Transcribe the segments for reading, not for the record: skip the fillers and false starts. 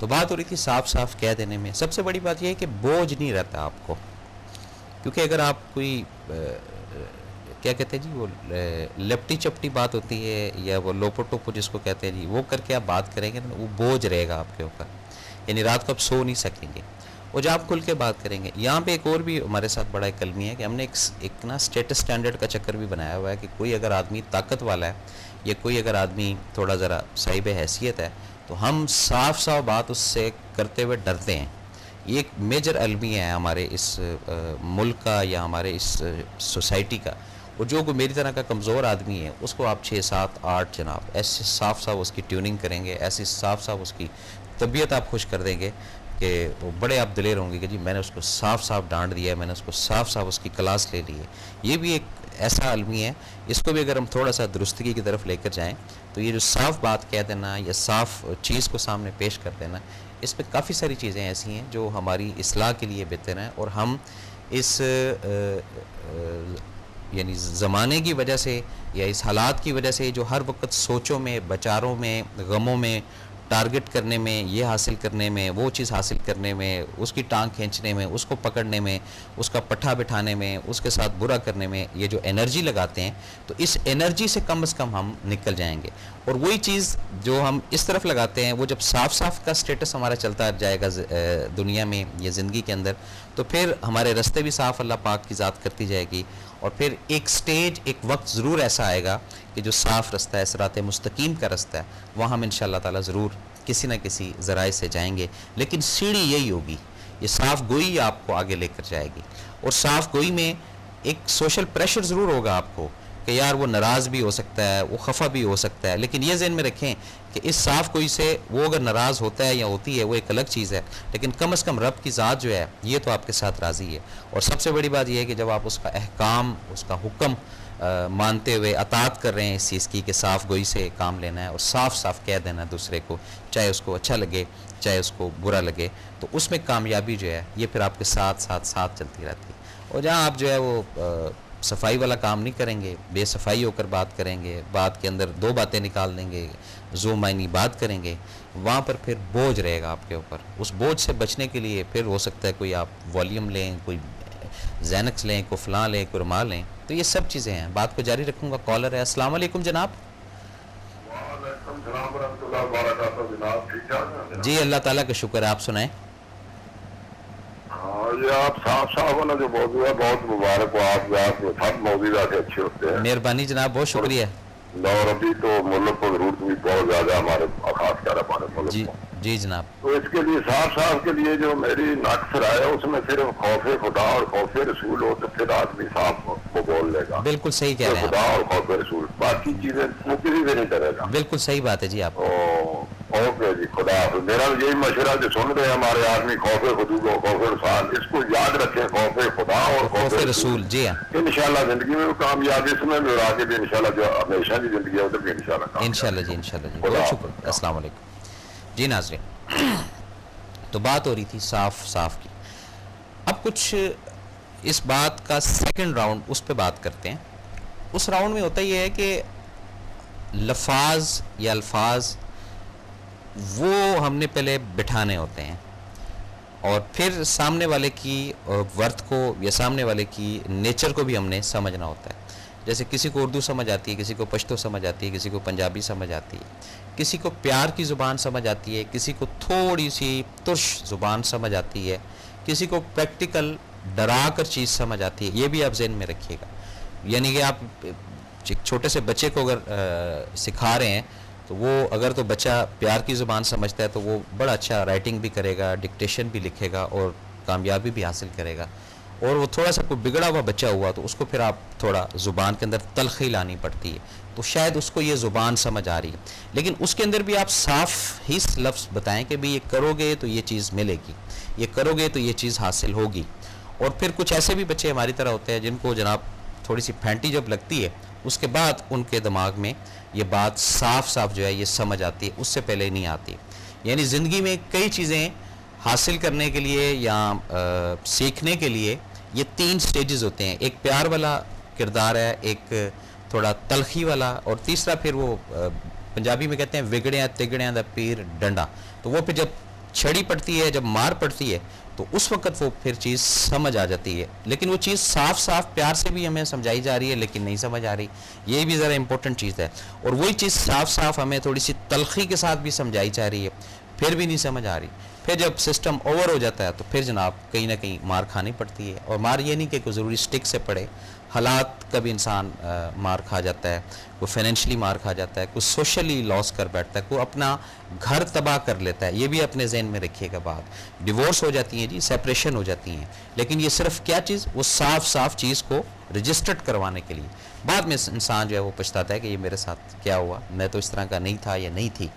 تو بات ہو رہی تھی صاف صاف کہہ دینے میں. سب سے بڑی بات یہ ہے کہ بوجھ نہیں رہتا آپ کو, کیونکہ اگر آپ کوئی کیا کہتے ہیں جی وہ لپٹی چپٹی بات ہوتی ہے یا وہ لوپو ٹوپو جس کو کہتے ہیں جی, وہ کر کے آپ بات کریں گے نا وہ بوجھ رہے گا آپ کے اوپر, یعنی رات کو آپ سو نہیں سکیں گے. اور جب آپ کھل کے بات کریں گے, یہاں پہ ایک اور بھی ہمارے ساتھ بڑا ایک المیہ ہے کہ ہم نے ایک نا اسٹیٹس اسٹینڈرڈ کا چکر بھی بنایا ہوا ہے کہ کوئی اگر آدمی طاقت والا ہے یا کوئی اگر آدمی تھوڑا ذرا صاحب حیثیت ہے تو ہم صاف صاف بات اس سے کرتے ہوئے ڈرتے ہیں. یہ ایک میجر المیہ ہے ہمارے اس ملک کا یا ہمارے اس سوسائٹی کا. اور جو کوئی میری طرح کا کمزور آدمی ہے اس کو آپ 6 7 8 جناب ایسے صاف صاف اس کی ٹیوننگ کریں گے, ایسی صاف صاف اس کی طبیعت آپ خوش کر دیں گے کہ وہ بڑے آپ دلیر ہوں گے کہ جی میں نے اس کو صاف صاف ڈانٹ دیا ہے, میں نے اس کو صاف صاف اس کی کلاس لے لی ہے. یہ بھی ایک ایسا المیہ ہے, اس کو بھی اگر ہم تھوڑا سا درستگی کی طرف لے کر جائیں تو یہ جو صاف بات کہہ دینا یا صاف چیز کو سامنے پیش کر دینا, اس پہ کافی ساری چیزیں ایسی ہیں جو ہماری اصلاح کے لیے بہتر ہیں. اور ہم اس یعنی زمانے کی وجہ سے یا اس حالات کی وجہ سے جو ہر وقت سوچوں میں, بچاروں میں, غموں میں, ٹارگٹ کرنے میں, یہ حاصل کرنے میں, وہ چیز حاصل کرنے میں, اس کی ٹانگ کھینچنے میں, اس کو پکڑنے میں, اس کا پٹھا بٹھانے میں, اس کے ساتھ برا کرنے میں یہ جو انرجی لگاتے ہیں تو اس انرجی سے کم از کم ہم نکل جائیں گے. اور وہی چیز جو ہم اس طرف لگاتے ہیں وہ جب صاف صاف کا سٹیٹس ہمارا چلتا جائے گا دنیا میں یا زندگی کے اندر تو پھر ہمارے رستے بھی صاف اللہ پاک کی ذات کرتی جائے گی. اور پھر ایک سٹیج, ایک وقت ضرور ایسا آئے گا کہ جو صاف رستہ ہے, صراط مستقیم کا رستہ ہے, وہاں ہم انشاءاللہ تعالی ضرور کسی نہ کسی ذرائع سے جائیں گے. لیکن سیڑھی یہی ہوگی, یہ صاف گوئی آپ کو آگے لے کر جائے گی. اور صاف گوئی میں ایک سوشل پریشر ضرور ہوگا آپ کو کہ یار وہ ناراض بھی ہو سکتا ہے, وہ خفا بھی ہو سکتا ہے, لیکن یہ ذہن میں رکھیں کہ اس صاف گوئی سے وہ اگر ناراض ہوتا ہے یا ہوتی ہے وہ ایک الگ چیز ہے, لیکن کم از کم رب کی ذات جو ہے یہ تو آپ کے ساتھ راضی ہے. اور سب سے بڑی بات یہ ہے کہ جب آپ اس کا احکام, اس کا حکم مانتے ہوئے اطاعت کر رہے ہیں اس چیز کی کہ صاف گوئی سے کام لینا ہے اور صاف صاف کہہ دینا ہے دوسرے کو, چاہے اس کو اچھا لگے چاہے اس کو برا لگے, تو اس میں کامیابی جو ہے یہ پھر آپ کے ساتھ ساتھ ساتھ چلتی رہتی ہے. اور جہاں آپ جو ہے وہ صفائی والا کام نہیں کریں گے, بے صفائی ہو کر بات کریں گے, بات کے اندر 2 باتیں نکال دیں گے, ذو معنی بات کریں گے, وہاں پر پھر بوجھ رہے گا آپ کے اوپر. اس بوجھ سے بچنے کے لیے پھر ہو سکتا ہے کوئی آپ والیوم لیں, کوئی زینکس لیں, کوئی فلاں لیں, کوئی رومال لیں. تو یہ سب چیزیں ہیں. بات کو جاری رکھوں گا. کالر ہے, السلام علیکم جناب. وعلیکم السلام ورحمۃ اللہ وبرکاتہ جناب, ٹھیک ٹھاک جی اللہ تعالیٰ کا شکر ہے, آپ سنائیں. ہاں یہ آپ صاحب والا جو موضوع ہے بہت مبارک ہو, آپ سب موضوعات اچھے ہوتے ہیں. مہربانی جناب, بہت شکریہ. اور ابھی تو ملک کو ضرورت بھی بہت زیادہ ہمارے خاص کر ہمارے ملک جی کو. جی جناب. تو اس کے لیے صاف کے لیے جو میری نقص رائے ہے اس میں صرف خوف خدا اور خوف رسول ہو تو پھر آدمی صاف کو بول لے گا. بالکل صحیح کہہ رہے ہیں خدا آپ. اور خوف رسول, باقی چیزیں وہ کسی سے نہیں کرے گا. بالکل صحیح بات ہے جی آپ. اوکے جی, خدا حافظ. میرا یہی مشورہ جو سن رہے ہیں ہمارے آدمی خوف خدود و خوف رسول, اس کو یاد رکھیں, خوف خدا اور خوف رسول. جی ہاں, انشاءاللہ زندگی میں کامیابی اس میں بھی, اور آگے بھی انشاءاللہ جو ہمیشہ کی زندگی ہے ادھر بھی انشاءاللہ جی, انشاءاللہ جی, بہت شکریہ. السلام علیکم. جی ناظرین, تو بات ہو رہی تھی صاف کی. اب کچھ اس بات کا سیکنڈ راؤنڈ اس پہ بات کرتے ہیں. اس راؤنڈ میں ہوتا یہ ہے کہ لفاظ یا الفاظ وہ ہم نے پہلے بٹھانے ہوتے ہیں اور پھر سامنے والے کی ورت کو یا سامنے والے کی نیچر کو بھی ہم نے سمجھنا ہوتا ہے. جیسے کسی کو اردو سمجھ آتی ہے, کسی کو پشتو سمجھ آتی ہے, کسی کو پنجابی سمجھ آتی ہے, کسی کو پیار کی زبان سمجھ آتی ہے, کسی کو تھوڑی سی ترش زبان سمجھ آتی ہے, کسی کو پریکٹیکل ڈرا کر چیز سمجھ آتی ہے. یہ بھی آپ ذہن میں رکھیے گا. یعنی کہ آپ ایک چھوٹے سے بچے کو اگر سکھا رہے ہیں تو وہ اگر تو بچہ پیار کی زبان سمجھتا ہے تو وہ بڑا اچھا رائٹنگ بھی کرے گا, ڈکٹیشن بھی لکھے گا اور کامیابی بھی حاصل کرے گا. اور وہ تھوڑا سا کوئی بگڑا ہوا بچہ ہوا تو اس کو پھر آپ تھوڑا زبان کے اندر تلخی لانی پڑتی ہے, تو شاید اس کو یہ زبان سمجھ آ رہی ہے, لیکن اس کے اندر بھی آپ صاف ہی لفظ بتائیں کہ بھی یہ کرو گے تو یہ چیز ملے گی, یہ کرو گے تو یہ چیز حاصل ہوگی. اور پھر کچھ ایسے بھی بچے ہماری طرح ہوتے ہیں جن کو جناب تھوڑی سی پھینٹی جب لگتی ہے اس کے بعد ان کے دماغ میں یہ بات صاف جو ہے یہ سمجھ آتی ہے, اس سے پہلے نہیں آتی. یعنی زندگی میں کئی چیزیں حاصل کرنے کے لیے یا سیکھنے کے لیے یہ 3 سٹیجز ہوتے ہیں. ایک پیار والا کردار ہے, ایک تھوڑا تلخی والا, اور تیسرا پھر وہ پنجابی میں کہتے ہیں وگڑیاں تگڑیاں دا پیر ڈنڈا. تو وہ پھر جب چھڑی پڑتی ہے، جب مار پڑتی ہے تو اس وقت وہ پھر چیز سمجھ آ جاتی ہے، لیکن وہ چیز صاف صاف پیار سے بھی ہمیں سمجھائی جا رہی ہے لیکن نہیں سمجھ آ رہی، یہ بھی ذرا امپورٹنٹ چیز ہے. اور وہی چیز صاف صاف ہمیں تھوڑی سی تلخی کے ساتھ بھی سمجھائی جا رہی ہے، پھر بھی نہیں سمجھ آ رہی. پھر جب سسٹم اوور ہو جاتا ہے تو پھر جناب کہیں نہ کہیں مار کھانی پڑتی ہے. اور مار یہ نہیں کہ کوئی ضروری سٹک سے پڑے، حالات کا بھی انسان مار کھا جاتا ہے، کوئی فائنینشلی مار کھا جاتا ہے، کوئی سوشلی لاس کر بیٹھتا ہے، کوئی اپنا گھر تباہ کر لیتا ہے. یہ بھی اپنے ذہن میں رکھیے گا بات. ڈیورس ہو جاتی ہیں جی، سیپریشن ہو جاتی ہیں، لیکن یہ صرف کیا چیز، وہ صاف صاف چیز کو رجسٹرڈ کروانے کے لیے. بعد میں انسان جو ہے وہ پچھتاتا ہے کہ یہ میرے ساتھ کیا ہوا، میں تو اس طرح کا نہیں تھا یا نہیں تھی،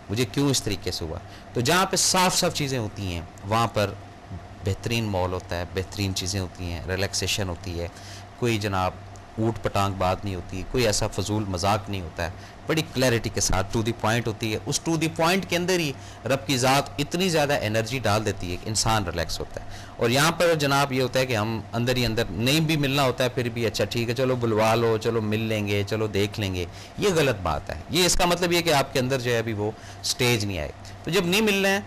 مجھے کیوں اس طریقے سے ہوا. تو جہاں پہ صاف صاف چیزیں ہوتی ہیں وہاں پر بہترین ماحول ہوتا ہے، بہترین چیزیں ہوتی ہیں، ریلیکسیشن ہوتی ہے، کوئی جناب اوٹ پٹانگ بات نہیں ہوتی، کوئی ایسا فضول مذاق نہیں ہوتا ہے، بڑی کلیئرٹی کے ساتھ ٹو دی پوائنٹ ہوتی ہے. اس ٹو دی پوائنٹ کے اندر ہی رب کی ذات اتنی زیادہ انرجی ڈال دیتی ہے کہ انسان ریلیکس ہوتا ہے. اور یہاں پر جناب یہ ہوتا ہے کہ ہم اندر ہی اندر نہیں بھی ملنا ہوتا ہے پھر بھی اچھا ٹھیک ہے چلو بلوا لو، چلو مل لیں گے، چلو دیکھ لیں گے. یہ غلط بات ہے. یہ اس کا مطلب یہ کہ آپ کے اندر جو ہے ابھی وہ سٹیج نہیں آئے. تو جب نہیں ملنا ہے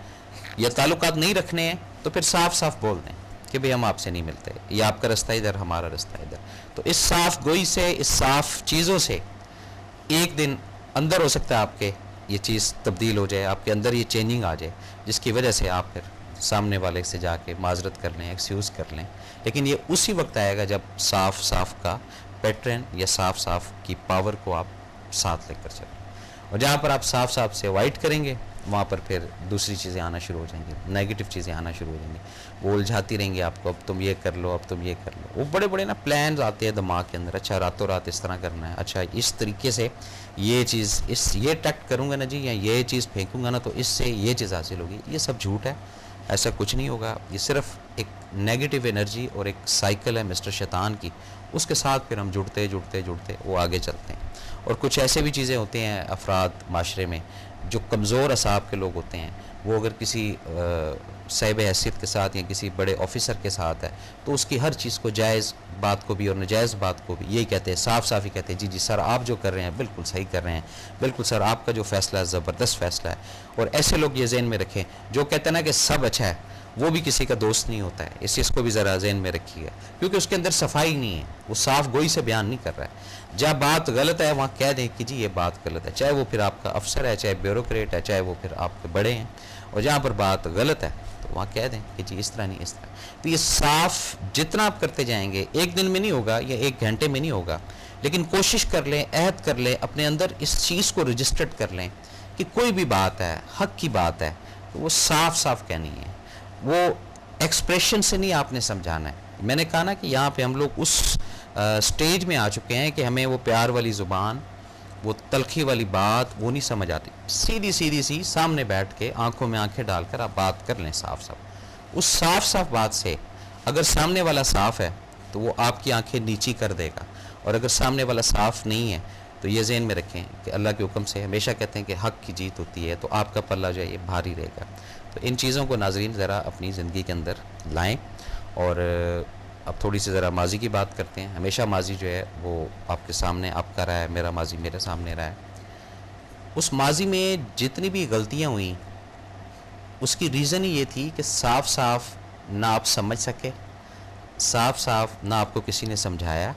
یا تعلقات نہیں رکھنے ہیں تو پھر صاف صاف بول دیں کہ بھئی ہم آپ سے نہیں ملتے، یہ آپ کا رستہ ادھر، ہمارا رستہ ادھر. تو اس صاف گوئی سے، اس صاف چیزوں سے ایک دن اندر ہو سکتا ہے آپ کے یہ چیز تبدیل ہو جائے، آپ کے اندر یہ چینجنگ آ جائے جس کی وجہ سے آپ پھر سامنے والے سے جا کے معذرت کر لیں، ایکسکیوز کر لیں. لیکن یہ اسی وقت آئے گا جب صاف صاف کا پیٹرن یا صاف صاف کی پاور کو آپ ساتھ لے کر چلیں. اور جہاں پر آپ صاف صاف سے اوائڈ کریں گے وہاں پر پھر دوسری چیزیں آنا شروع ہو جائیں گی، نیگیٹو چیزیں آنا شروع ہو جائیں گی. وہ الجھاتی رہیں گی آپ کو، اب تم یہ کر لو، اب تم یہ کر لو. وہ بڑے بڑے نا پلانز آتے ہیں دماغ کے اندر، اچھا راتوں رات اس طرح کرنا ہے، اچھا اس طریقے سے یہ چیز، یہ ٹیکٹ کروں گا نا جی، یا یہ چیز پھینکوں گا نا تو اس سے یہ چیز حاصل ہوگی. یہ سب جھوٹ ہے، ایسا کچھ نہیں ہوگا. یہ صرف ایک نیگیٹو انرجی اور ایک سائیکل ہے مسٹر شیطان کی، اس کے ساتھ پھر ہم جڑتے جڑتے جڑتے وہ آگے چلتے ہیں. اور کچھ ایسے بھی چیزیں ہوتے ہیں افراد معاشرے میں جو کمزور اعصاب کے لوگ ہوتے ہیں، وہ اگر کسی صاحب حیثیت کے ساتھ یا کسی بڑے آفیسر کے ساتھ ہے تو اس کی ہر چیز کو، جائز بات کو بھی اور ناجائز بات کو بھی یہی کہتے ہیں، صاف صاف ہی کہتے ہیں جی سر آپ جو کر رہے ہیں بالکل صحیح کر رہے ہیں، بالکل سر آپ کا جو فیصلہ ہے زبردست فیصلہ ہے. اور ایسے لوگ یہ ذہن میں رکھیں، جو کہتے ہیں نا کہ سب اچھا ہے، وہ بھی کسی کا دوست نہیں ہوتا ہے. اس چیز کو بھی ذرا ذہن میں رکھیے، کیونکہ اس کے اندر صفائی نہیں ہے، وہ صاف گوئی سے بیان نہیں کر رہا ہے. جہاں بات غلط ہے وہاں کہہ دیں کہ جی یہ بات غلط ہے، چاہے وہ پھر آپ کا افسر ہے، چاہے بیوروکریٹ ہے، چاہے وہ پھر آپ کے بڑے ہیں. اور جہاں پر بات غلط ہے تو وہاں کہہ دیں کہ جی اس طرح نہیں، اس طرح. تو یہ صاف جتنا آپ کرتے جائیں گے، ایک دن میں نہیں ہوگا یا ایک گھنٹے میں نہیں ہوگا، لیکن کوشش کر لیں، عہد کر لیں، اپنے اندر اس چیز کو رجسٹرڈ کر لیں کہ کوئی بھی بات ہے، حق کی بات ہے تو وہ صاف صاف کہنی ہے. وہ ایکسپریشن سے نہیں آپ نے سمجھانا ہے. میں نے کہا نا کہ یہاں پہ ہم لوگ اس سٹیج میں آ چکے ہیں کہ ہمیں وہ پیار والی زبان، وہ تلخی والی بات وہ نہیں سمجھ آتی. سیدھی سیدھی سی سامنے بیٹھ کے آنکھوں میں آنکھیں ڈال کر آپ بات کر لیں صاف صاف. اس صاف صاف بات سے اگر سامنے والا صاف ہے تو وہ آپ کی آنکھیں نیچی کر دے گا، اور اگر سامنے والا صاف نہیں ہے تو یہ ذہن میں رکھیں کہ اللہ کے حکم سے ہمیشہ کہتے ہیں کہ حق کی جیت ہوتی ہے، تو آپ کا پلہ جو ہے یہ بھاری رہے گا. تو ان چیزوں کو ناظرین ذرا اپنی زندگی کے اندر لائیں. اور اب تھوڑی سی ذرا ماضی کی بات کرتے ہیں. ہمیشہ ماضی جو ہے وہ آپ کے سامنے آپ کا رہا ہے، میرا ماضی میرے سامنے رہا ہے. اس ماضی میں جتنی بھی غلطیاں ہوئیں اس کی ریزن ہی یہ تھی کہ صاف صاف نہ آپ سمجھ سکے، صاف صاف نہ آپ کو کسی نے سمجھایا،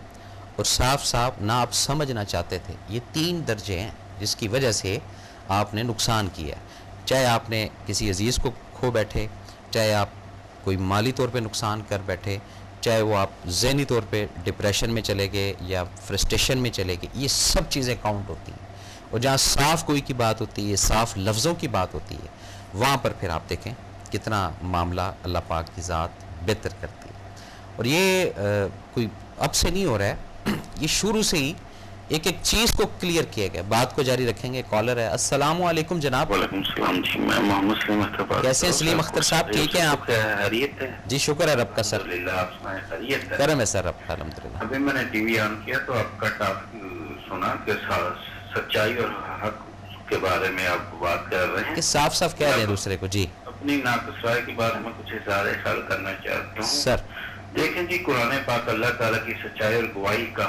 اور صاف صاف نہ آپ سمجھنا چاہتے تھے. یہ 3 درجے ہیں جس کی وجہ سے آپ نے نقصان کیا. چاہے آپ نے کسی عزیز کو کھو بیٹھے، چاہے آپ کوئی مالی طور پہ نقصان کر بیٹھے، چاہے وہ آپ ذہنی طور پہ ڈپریشن میں چلے گئے یا فرسٹریشن میں چلے گئے، یہ سب چیزیں کاؤنٹ ہوتی ہیں. اور جہاں صاف کوئی کی بات ہوتی ہے، صاف لفظوں کی بات ہوتی ہے، وہاں پر پھر آپ دیکھیں کتنا معاملہ اللہ پاک کی ذات بہتر کرتی ہے. اور یہ کوئی اب سے نہیں ہو رہا ہے، یہ شروع سے ہی ایک ایک چیز کو کلیئر کیا گیا. بات کو جاری رکھیں گے. کالر ہے. السلام علیکم جناب. وعلیکم السلام جی، میں محمد سلیم اختر. کیسے ہیں سلیم اختر صاحب؟ ٹھیک ہیں آپ؟ خیریت ہے جی شکر ہے رب کا سر. الحمدللہ. آپ سنائیں خیریت ہے؟ کرم ہے سر رب کا الحمدللہ. ابھی میں نے ٹی وی آن کیا تو آپ کا ٹاپک سنا کہ سچائی اور حق کے بارے میں آپ بات کر رہے ہیں کہ صاف صاف کہہ رہے ہیں دوسرے کو. جی اپنی ناقص رائے کے بارے میں کچھ اظہار خیال کرنا چاہتا ہوں. سر دیکھیں جی، قرآن پاک اللہ تعالیٰ کی سچائی اور گواہی کا